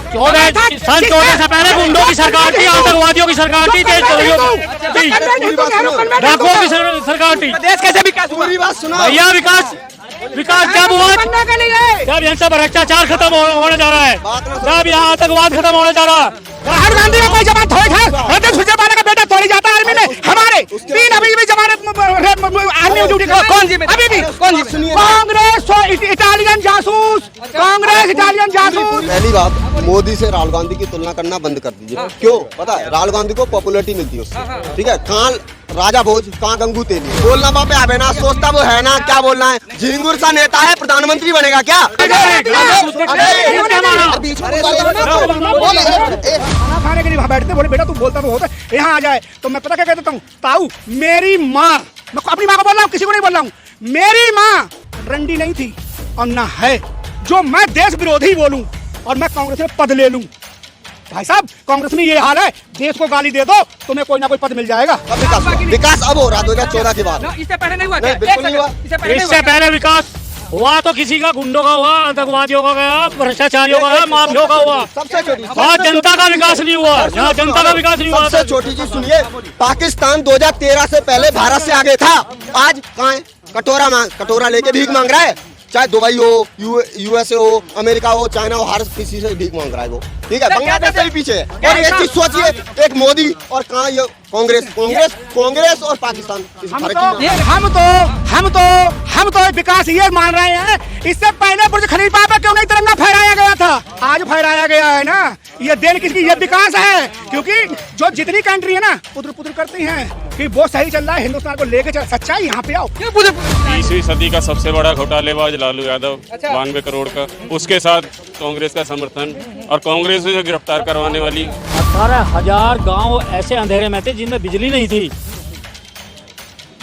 सन 14 से पहले गुंडों की सरकार थी, आतंकवादियों की सरकार थी, डाकुओं की सरकार थी। देश कैसे विकास हुआ? पूरी बात सुनो भैया विकास जब हुआ जब यहाँ से भ्रष्टाचार खत्म होने जा रहा है, जब यहाँ आतंकवाद खत्म होने जा रहा है। राहुल गांधी का कोई जवान थोड़ी था, सुरजेवाला का बेटा थोड़ी जाता आर्मी में। हमारे 3 अभी भी जवान आर्मी ड्यूटी कौन जी अभी भी कौन जी? कांग्रेस इटालियन जासूस, कांग्रेस इटालियन जासूस। पहली बात, मोदी से राहुल गांधी की तुलना करना बंद कर दीजिए। क्यों पता है? राहुल गांधी को पॉपुलैरिटी मिलती है उससे, ठीक है। कहाँ राजा भोज, कहाँ गंगू तेली, बोलना वहाँ पे आवे ना, सोचता वो है ना, क्या बोलना है। झिंगुर सा नेता है, प्रधानमंत्री बनेगा क्या? खाने के लिए वहाँ बैठते, बोले बेटा तू बोलता तो होता, यहाँ आ जाए तो मैं पता क्या कह देता हूँ, ताऊ मेरी माँ, मैं अपनी माँ को बोल रहा हूँ, किसी को नहीं बोल रहा हूँ, मेरी माँ रंडी नहीं थी और ना है जो मैं देश विरोधी बोलूं और मैं कांग्रेस में पद ले लूं। भाई साहब कांग्रेस में ये हाल है, देश को गाली दे दो तुम्हें कोई ना कोई पद मिल जाएगा। विकास अब हो रहा 2014 के बाद, इससे पहले नहीं हुआ, बिल्कुल नहीं हुआ। इससे पहले विकास हुआ तो किसी का गुंडों का हुआ, आतंकवादियों का गया, भ्रष्टाचारियों का गया, माफियों का हुआ। सबसे छोटी और जनता का विकास नहीं हुआ, यहाँ जनता का विकास नहीं हुआ। सबसे छोटी चीज सुनिए, पाकिस्तान 2013 से पहले भारत से आगे था, आज कहाँ है? कटोरा लेके भीख मांग रहा है। चाहे दुबई हो, यूएसए हो, अमेरिका हो, चाइना हो, हर किसी से भीख मांग रहा है वो, ठीक है। बांग्लादेश से भी पीछे है। और एक चीज सोचिए, एक मोदी और कहाँ ये कांग्रेस और पाकिस्तान। हम तो विकास ये मान रहे हैं, इससे पहले बुर्ज खलीफा पे क्यों नहीं तिरंगा फहराया गया था, आज फहराया गया है ना। ये देन किसकी? ये विकास है, क्योंकि जो जितनी कंट्री है ना पुत्र करती हैं कि वो सही चल रहा है, हिंदुस्तान को लेके चल। सच्चाई यहाँ पे आओ। 20वीं सदी का सबसे बड़ा घोटालेबाज लालू यादव 92 करोड़ का, उसके साथ कांग्रेस का समर्थन और कांग्रेस से गिरफ्तार करवाने वाली 18,000 गांव ऐसे अंधेरे में थे जिनमें बिजली नहीं थी,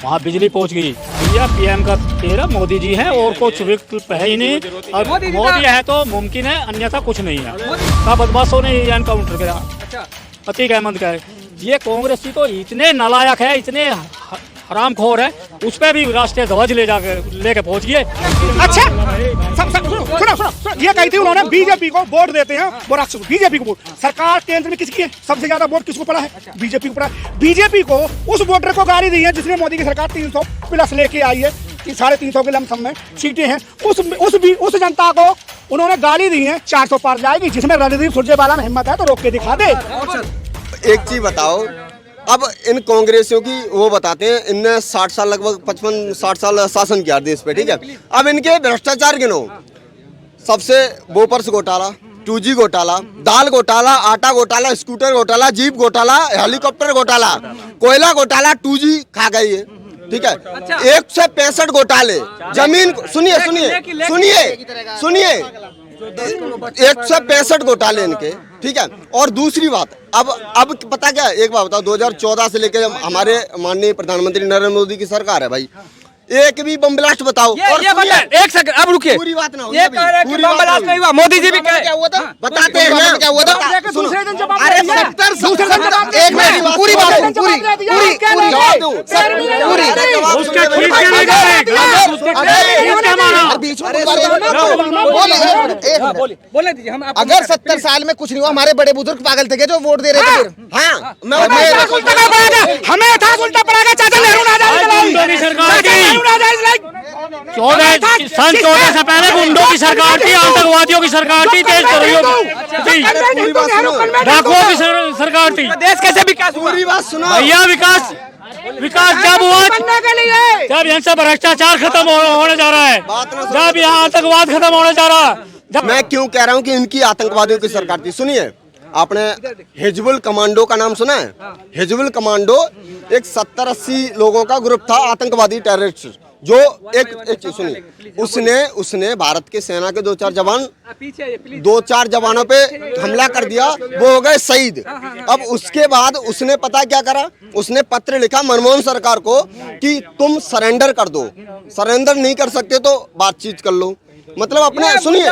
वहाँ बिजली पहुँच गई। भैया पीएम का 13 मोदी जी हैं और कुछ विकल्प है ही नहीं, और मोदी है तो मुमकिन है, अन्यथा कुछ नहीं है। का बदमाशों ने एनकाउंटर किया अतीक अहमद का। ये कांग्रेस की तो इतने नालायक है, इतने हरामखोर है, उस पर भी राष्ट्रीय ध्वज लेके पहुंच गए। अच्छा सुनो, ये कही थी उन्होंने बीजेपी को वोट देते हैं, वो राक्षस बीजेपी को वोट। सरकार केंद्र में किसकी है? सबसे ज्यादा वोट किसको पड़ा है? बीजेपी को पड़ा। बीजेपी को उस वोटर को गाली दी है जिसने मोदी की सरकार 300 प्लस लेके आई है, 350 के लमसम में सीटें हैं। उस जनता को उन्होंने गाली दी है, 400 पार जाएगी। जिसमें रणदीप सुरजेवाला में हिम्मत है तो रोक के दिखा दे। एक चीज बताओ, अब इन कांग्रेसियों की वो बताते हैं, इनने 60 साल लगभग 55-60 साल शासन किया देश पे, ठीक है। अब इनके भ्रष्टाचार गिनो, सबसे बोपर्स घोटाला, 2G घोटाला, दाल घोटाला, आटा घोटाला, स्कूटर घोटाला, जीप घोटाला, हेलीकॉप्टर घोटाला, कोयला घोटाला, 2G खा गई है, ठीक है। 165 घोटाले, जमीन, सुनिए 165 घोटाले इनके, ठीक है। और दूसरी बात, अब पता क्या है, एक बात बताओ, 2014 से लेकर हमारे माननीय प्रधानमंत्री नरेंद्र मोदी की सरकार है भाई, एक भी बम ब्लास्ट बताओ। और एक सेकंड, अब रुकिए, पूरी बात ना हो, ये कह रहे हैं कि बम ब्लास्ट नहीं हुआ। मोदी जी भी कहे क्या हुआ था बताते हैं ना, क्या हुआ था। दूसरे दिन जवाब अरे दिया। 70 दूसरे दिन जवाब एक मिनट, पूरी बात जवाब दिया। जवाब दूं, उसके ठीक के नहीं गए, बोले दीजिए। हम अगर 70 साल में कुछ नहीं हुआ, हमारे बड़े बुजुर्ग पागल थे जो वोट दे रहे थे फिर। हाँ हमें था उल्टा पड़ा गया। चाचा नेहरू ना सन 14 से पहले गुंडों की सरकार थी, आतंकवादियों की सरकार थी, डाकुओं की सरकार थी। देश कैसे विकास हुआ? पूरी बात सुनो भैया विकास जब हुआ जब यहाँ से भ्रष्टाचार खत्म होने जा रहा है, जब यहाँ आतंकवाद खत्म होने जा रहा है। मैं क्यों कह रहा हूँ कि इनकी आतंकवादियों की सरकार थी। सुनिए, आपने हिजबुल कमांडो का नाम सुना है? हिजबुल कमांडो एक 70-80 लोगों का ग्रुप था, आतंकवादी टेररिस्ट, जो एक चीज सुनिए, उसने भारत के सेना के 2-4 जवानों पे हमला कर दिया, वो हो गए शहीद। अब उसके बाद उसने पता क्या करा, उसने पत्र लिखा मनमोहन सरकार को कि तुम सरेंडर कर दो, सरेंडर नहीं कर सकते तो बातचीत कर लो। मतलब अपने सुनिए,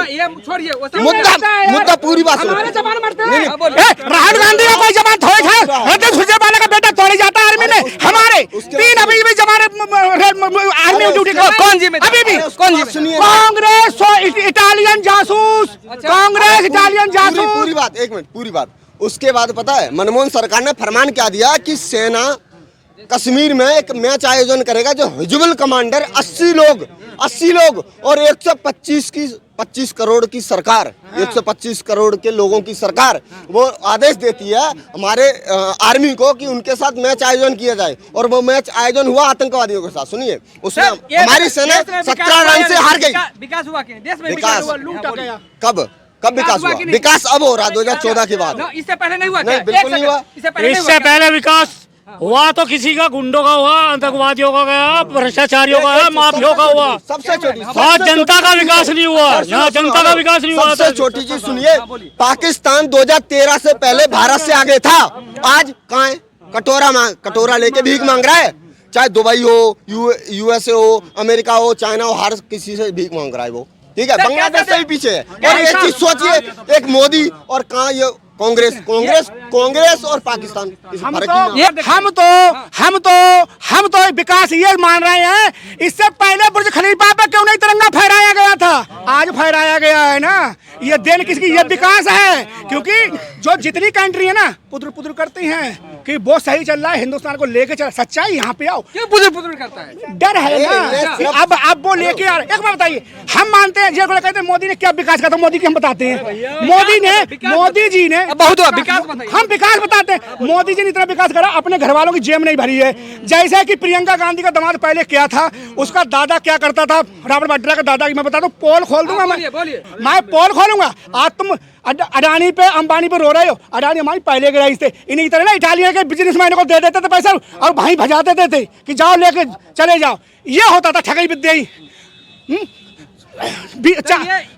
मुद्दा पूरी बात सुनो। राहुल गांधी का कोई जवान थोड़ी था, सुरजेवाला का बेटा थोड़ी जाता आर्मी में। हमारे 3 अभी भी जवान आर्मी अपनी ड्यूटी करो। कौन जिम्मेदार? अभी भी कौन जिम्मेदार? सुनिए कांग्रेस इटालियन जासूस, कांग्रेस इटालियन जासूस। पूरी बात, एक मिनट, पूरी बात। उसके बाद पता है मनमोहन सरकार ने फरमान क्या दिया कि सेना कश्मीर में एक मैच आयोजन करेगा जो हिजबुल कमांडर 80 लोग और 125 करोड़ की सरकार, 125 करोड़ के लोगों की सरकार वो आदेश देती है हमारे आर्मी को कि उनके साथ मैच आयोजन किया जाए, और वो मैच आयोजन हुआ आतंकवादियों के साथ। सुनिए, उसमें हमारी सेना 17 रन से हार गई। विकास हुआ कि देश में विकास हुआ? लूटा गया। कब विकास हुआ? विकास अब हो रहा 2014 के बाद। इससे पहले नहीं हुआ? नहीं, बिल्कुल नहीं हुआ। इससे पहले विकास हुआ तो किसी का गुंडों का हुआ, आतंकवादियों का गया, भ्रष्टाचारियों का हुआ, माफियों का हुआ। सबसे छोटी, और जनता का विकास नहीं हुआ। यहाँ जनता का विकास नहीं हुआ। सबसे छोटी चीज सुनिए, पाकिस्तान 2013 से पहले भारत से आगे था। आज कहाँ है? कटोरा लेके भीख मांग रहा है। चाहे दुबई हो, यूएसए हो, अमेरिका हो, चाइना हो, हर किसी से भीख मांग रहा है वो। ठीक है, बांग्लादेश से भी पीछे है। और एक चीज सोचिए, एक मोदी और कहाँ ये कांग्रेस और पाकिस्तान। हम तो विकास ये मान रहे हैं, इससे पहले बुर्ज खलीफा पे क्यों नहीं तिरंगा फहराया गया था? आज फहराया गया है ना। ये देन किसकी? ये विकास है। क्योंकि जो जितनी कंट्री है ना पुदर करती हैं कि वो सही चल रहा है, हिंदुस्तान को लेके चल। सच्चाई यहाँ पे आओ। क्यों पुदर करता है? डर है ना। अब वो लेके आ रहे। एक बात बताइए, हम मानते हैं जो कहते हैं मोदी ने क्या विकास करा था, मोदी की हम बताते हैं। मोदी जी ने बहुत हुआ विकास, बताइए। हम विकास बताते हैं। मोदी जी ने इतना विकास करा, अपने घर वालों की जेब नहीं भरी है। जैसे कि प्रियंका गांधी का दामाद पहले क्या था, उसका दादा क्या करता था, रॉबर्ट वाड्रा का दादा की मैं बताता हूँ। पोल खोल दूंगा मैं पोल खोलूंगा। आज तुम अडानी पे अंबानी पे रो रहे हो। अडानी हमारी पहले के रईस थे। इन्हीं की तरह ना इटालियन के बिजनेसमैनों को दे देते थे पैसा और भाई भजा देते थे कि जाओ लेके चले जाओ। ये होता था ठगी विद्या ही।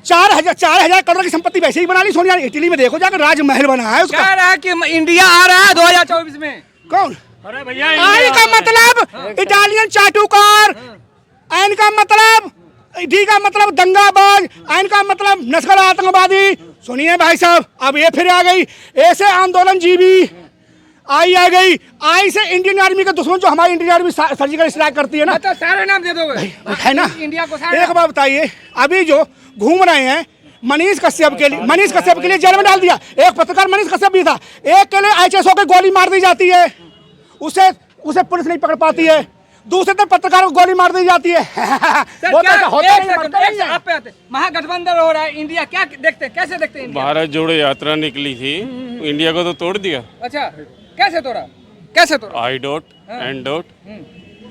4,000 करोड़ की संपत्ति वैसे ही बना ली सोनिया ने। इटली में देखो जाकर राजमहल बना है उसका। कह रहा है कि इंडिया आ रहा है 2024 में। कौन? अरे भैया, आई का मतलब इटालियन चाटुकार, एन का मतलब डी का मतलब दंगाबाज, एन का मतलब नस्ल आतंकवादी। सुनिए भाई साहब, अब ये फिर आ गई। ऐसे आंदोलन जीवी आई आ गई। आई से इंडियन आर्मी का दुश्मन, जो हमारी इंडियन आर्मी सर्जिकल स्ट्राइक करती है ना, तो सारे नाम दे दोगे है ना। इंडिया को सारे। एक बात बताइए, अभी जो घूम रहे हैं मनीष कश्यप के लिए जेल में डाल दिया। एक पत्रकार मनीष कश्यप भी था। एक के लिए HSO की गोली मार दी जाती है, उसे पुलिस नहीं पकड़ पाती है। दूसरे तरफ पत्रकारों को गोली मार दी जाती है। महागठबंधन हो रहा है, इंडिया क्या देखते हैं, कैसे देखते हैं? भारत जोड़ो यात्रा निकली थी, इंडिया को तो तोड़ दिया। अच्छा, कैसे तोड़ा? आई डॉट एंड डॉट,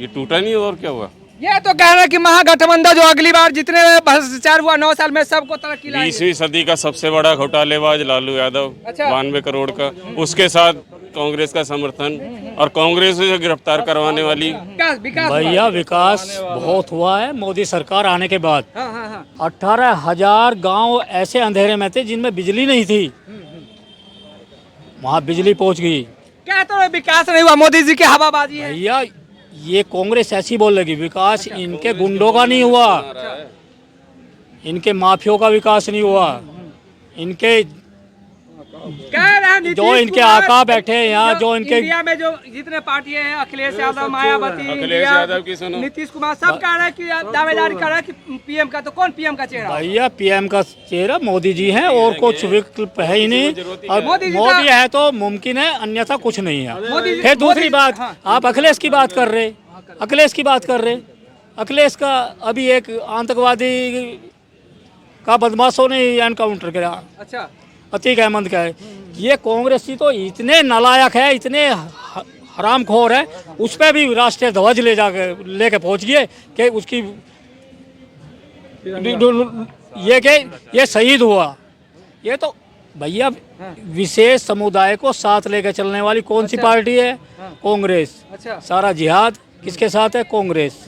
ये टूटा नहीं और क्या हुआ? ये तो कह रहे हैं कि महागठबंधन जो अगली बार जितने भ्रष्टाचार हुआ 9 साल में सबको तरक्की लाएंगे। 20वीं सदी का सबसे बड़ा घोटालेबाज लालू यादव, अच्छा। 92 करोड़ का, उसके साथ कांग्रेस का समर्थन और कांग्रेस से गिरफ्तार करवाने वाली। भैया विकास बहुत हुआ है मोदी सरकार आने के बाद। हाँ। 18,000 गांव ऐसे अंधेरे में थे जिनमें बिजली नहीं थी, वहाँ बिजली पहुँच गई। क्या तो विकास नहीं हुआ? मोदी जी की हवाबाजी है। भैया ये कांग्रेस ऐसी बोल लगी विकास इनके गुंडों का नहीं हुआ, इनके माफियों का विकास नहीं हुआ, इनके जो इनके आका बैठे हैं यहाँ, जो इनके इंडिया में जो जितने पार्टी हैं, अखिलेश यादव, मायावती, अखिलेश यादव की सुनो, नीतीश कुमार, सब कह रहे हैं कि दावेदारी कर रहा है कि पीएम का। तो कौन पीएम का चेहरा? भैया पीएम का चेहरा मोदी जी हैं और कुछ विकल्प है ही नहीं। और मोदी है तो मुमकिन है, अन्यथा कुछ नहीं है। फिर दूसरी बात, आप अखिलेश की बात कर रहे, अखिलेश का अभी एक आतंकवादी का बदमाशों ने एनकाउंटर किया। अच्छा, अतीक अहमद का है। ये कांग्रेसी तो इतने नालायक है, इतने हरामखोर है, उस पर भी राष्ट्रीय ध्वज लेके पहुंच गए कि उसकी ये शहीद हुआ। ये तो भैया विशेष समुदाय को साथ लेकर चलने वाली कौन सी पार्टी है? कांग्रेस। अच्छा। सारा जिहाद किसके साथ है? कांग्रेस।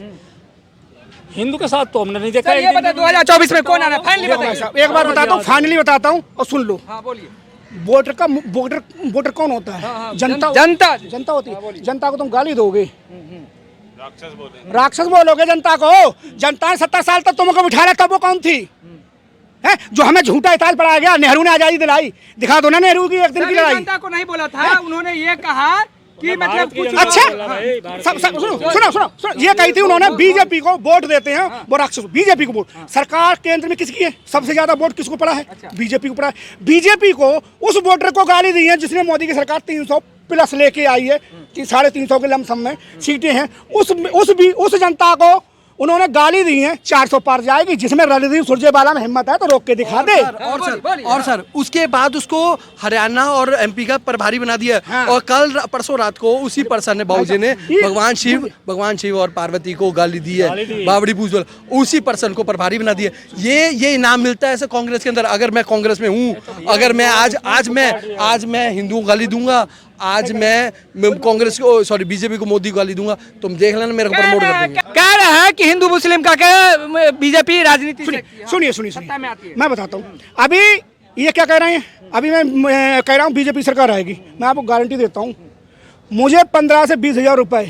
हिंदू के साथ तो हमने नहीं देखा। ये बता 2024 में कौन आना? फाइनली बताइए। एक बार बताता हूँ, फाइनली बताता हूँ और सुन लो। हाँ, बोलिए। वोटर कौन होता है? जनता होती है। जनता को तुम गाली दोगे, राक्षस बोलोगे जनता को। जनता ने 70 साल तक तुमको बिठाया, तब वो कौन थी है? जो हमें झूठा इताल पढ़ाया गया। नेहरू ने आजादी दिलाई, दिखा दो ना नेहरू की एक दिन की लड़ाई। जनता को नहीं बोला था, उन्होंने ये कहा कि मतलब कुछ अच्छा सुनो ये कही थी उन्होंने बीजेपी को वोट देते हैं वो राक्षस बीजेपी को वोट सरकार केंद्र में किसकी है सबसे ज्यादा वोट किसको पड़ा है बीजेपी को पड़ा है बीजेपी को उस वोटर को गाली दी है जिसने मोदी की सरकार 300 प्लस लेके आई है कि 350 के लमसम में सीटें हैं उस जनता को उन्होंने गाली दी है 400 पार जाएगी जिसमें रणदीप सुरजेवाला में हिम्मत है तो रोक के दिखा दे और सर उसके बाद उसको हरियाणा और एमपी का प्रभारी बना दिया। हाँ। और कल परसों रात को उसी पर्सन ने बाबूजी ने भगवान शिव और पार्वती को गाली दी है बावड़ी पूज उसी पर्सन को प्रभारी बना दिया। ये इनाम मिलता है ऐसे कांग्रेस के अंदर। अगर मैं कांग्रेस में हूँ अगर मैं आज मैं हिंदुओं को गाली दूंगा आज मैं कांग्रेस को सॉरी बीजेपी को मोदी को गाली दूंगा तुम देख लेना मेरे को प्रमोट कर देंगे। कह रहे हैं कि हिंदू मुस्लिम का क्या बीजेपी राजनीति सुनिए मैं बताता हूँ अभी ये क्या कह रहे हैं अभी मैं कह रहा हूँ बीजेपी सरकार आएगी मैं आपको गारंटी देता हूँ मुझे 15 से 20 हज़ार रुपए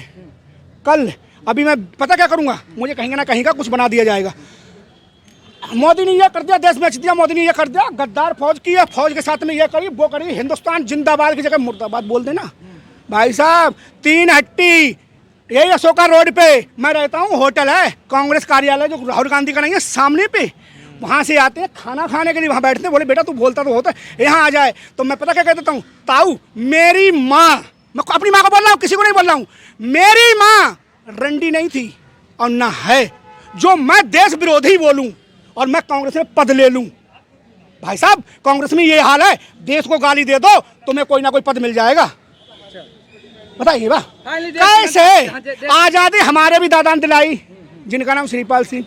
कल अभी मैं पता क्या करूँगा मुझे कहीं ना कहीं का कुछ बना दिया जाएगा। मोदी ने ये कर दिया देश में दिया मोदी ने ये कर दिया गद्दार फौज की है फौज के साथ में ये करी वो करी हिंदुस्तान जिंदाबाद की जगह मुर्दाबाद बोल देना भाई साहब 3 हट्टी यही अशोका रोड पे मैं रहता हूँ होटल है कांग्रेस कार्यालय जो राहुल गांधी का नहीं है सामने पे वहाँ से आते हैं खाना खाने के लिए वहाँ बैठते हैं बोले बेटा तू बोलता तो होता है यहाँ आ जाए तो मैं पता क्या कह देता हूँ ताऊ मेरी माँ मैं अपनी माँ को बोल रहा हूँ किसी को नहीं बोल रहा हूँ मेरी माँ रंडी नहीं थी और ना है जो मैं देश विरोधी बोलूँ और मैं कांग्रेस में पद ले लूं भाई साहब कांग्रेस में ये हाल है देश को गाली दे दो तुम्हें कोई ना कोई पद मिल जाएगा बताइए वाह कैसे आजादी हमारे भी दादा ने दिलाई जिनका नाम श्रीपाल सिंह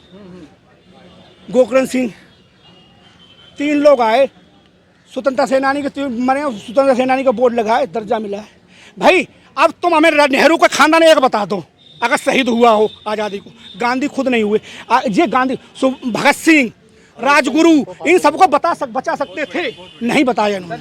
गोकर्ण सिंह 3 लोग आए स्वतंत्रता सेनानी के मैंने स्वतंत्रता सेनानी का बोर्ड लगाए दर्जा मिला है भाई अब तुम हमें नेहरू का खानदान एक बता दो अगर शहीद हुआ हो आज़ादी को गांधी खुद नहीं हुए ये गांधी भगत सिंह राजगुरु इन सबको बचा सकते थे नहीं बताया इन्होंने।